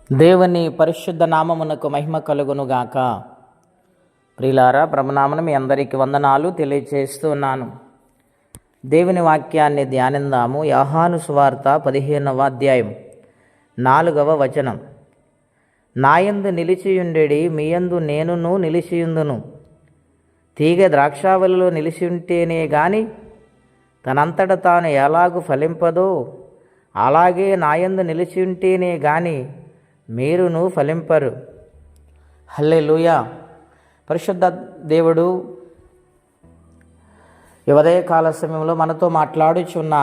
దేవుని పరిశుద్ధ నామమునకు మహిమ కలుగునుగాక. ప్రియులారా, ప్రభునామమున మీ అందరికీ వందనాలు తెలియజేస్తున్నాను. దేవుని వాక్యాన్ని ధ్యానిందాము. యోహాను సువార్త 15వ అధ్యాయం 4వ వచనం. నాయందు నిలిచియుండెడి మీయందు నేనును నిలిచియుందును. తీగ ద్రాక్షావల్లిలో నిలిచియుంటేనే గాని తనంతట తాను ఎలాగు ఫలింపదో, అలాగే నాయందు నిలిచియుంటేనే గాని మీరును ఫలింపరు. హల్లెలూయా. పరిశుద్ధ దేవుడు ఈ ఉదయకాల సమయంలో మనతో మాట్లాడుచున్న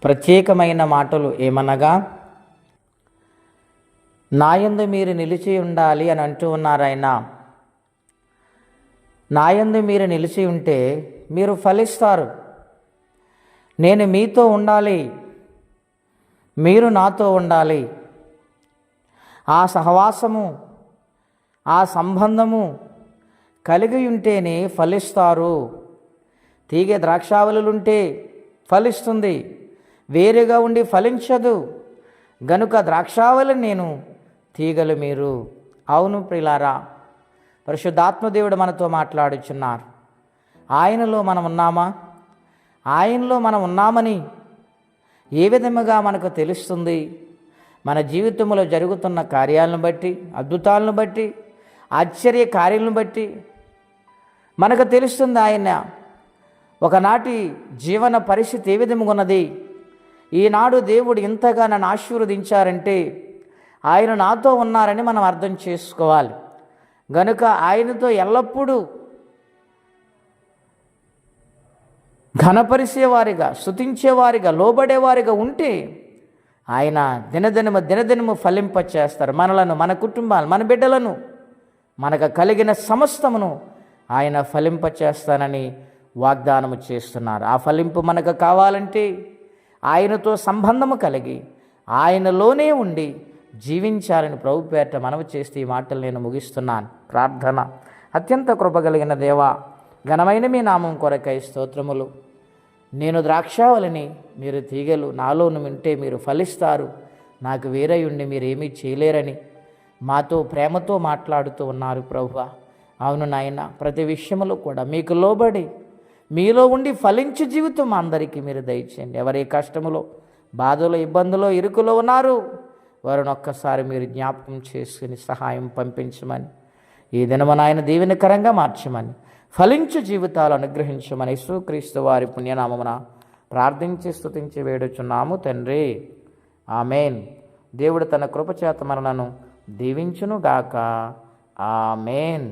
ప్రత్యేకమైన మాటలు ఏమనగా, నాయందు మీరు నిలిచి ఉండాలి అని అంటూ ఉన్నారు ఆయన. నాయందు మీరు నిలిచి ఉంటే మీరు ఫలిస్తారు. నేను మీతో ఉండాలి, మీరు నాతో ఉండాలి. ఆ సహవాసము, ఆ సంబంధము కలిగి ఉంటేనే ఫలిస్తారు. తీగ ద్రాక్షావళులుంటే ఫలిస్తుంది, వేరుగా ఉండి ఫలించదు. గనుక ద్రాక్షావళి నేను, తీగలు మీరు. అవును ప్రియులారా, పరిశుద్ధాత్మదేవుడు మనతో మాట్లాడుచున్నారు. ఆయనలో మనం ఉన్నామా? ఆయనలో మనం ఉన్నామని ఏ విధముగా మనకు తెలుస్తుంది? మన జీవితంలో జరుగుతున్న కార్యాలను బట్టి, అద్భుతాలను బట్టి, ఆశ్చర్య కార్యాలను బట్టి మనకు తెలుస్తుంది. ఆయన ఒకనాటి జీవన పరిస్థితి ఏ విధముగా ఉన్నది, ఈనాడు దేవుడు ఇంతగా నన్ను ఆశీర్వదించారంటే ఆయన నాతో ఉన్నారని మనం అర్థం చేసుకోవాలి. గనుక ఆయనతో ఎల్లప్పుడూ ఘనపరిచేవారిగా, స్తుతించేవారిగా, లోబడేవారిగా ఉంటే ఆయన దినదినము ఫలింపచేస్తారు. మనలను, మన కుటుంబాలు, మన బిడ్డలను, మనకు కలిగిన సమస్తమును ఆయన ఫలింపచేస్తానని వాగ్దానము చేస్తున్నారు. ఆ ఫలింపు మనకు కావాలంటే ఆయనతో సంబంధము కలిగి ఆయనలోనే ఉండి జీవించాలని ప్రభు పేరిట మనవి చేస్తే ఈ మాటలు నేను ముగిస్తున్నాను. ప్రార్థన. అత్యంత కృపగలిగిన దేవా, ఘనమైన మీ నామం కొరకై స్తోత్రములు. నేను ద్రాక్షావళిని, మీరు తీగలు. నాలోను వింటే మీరు ఫలిస్తారు. నాకు వేరై ఉండి మీరేమీ చేయలేరని మాతో ప్రేమతో మాట్లాడుతూ ఉన్నారు ప్రభువా. అవును నాయన, ప్రతి విషయంలో కూడా మీకు లోబడి మీలో ఉండి ఫలించే జీవితం మా అందరికీ మీరు దయచేయండి. ఎవరి కష్టములో, బాధలో, ఇబ్బందులో, ఇరుకులో ఉన్నారు వారిని ఒక్కసారి మీరు జ్ఞాపకం చేసుకుని సహాయం పంపించమని, ఈ దినము నాయన దీవెనకరంగా మార్చమని, ఫలించు జీవితాలు అనుగ్రహించమని యేసుక్రీస్తు వారి పుణ్యనామమున ప్రార్థించి స్తుతించి వేడుచున్నాము తండ్రి. ఆమెన్. దేవుడు తన కృపచేత మనలను దీవించునుగాక. ఆమెన్.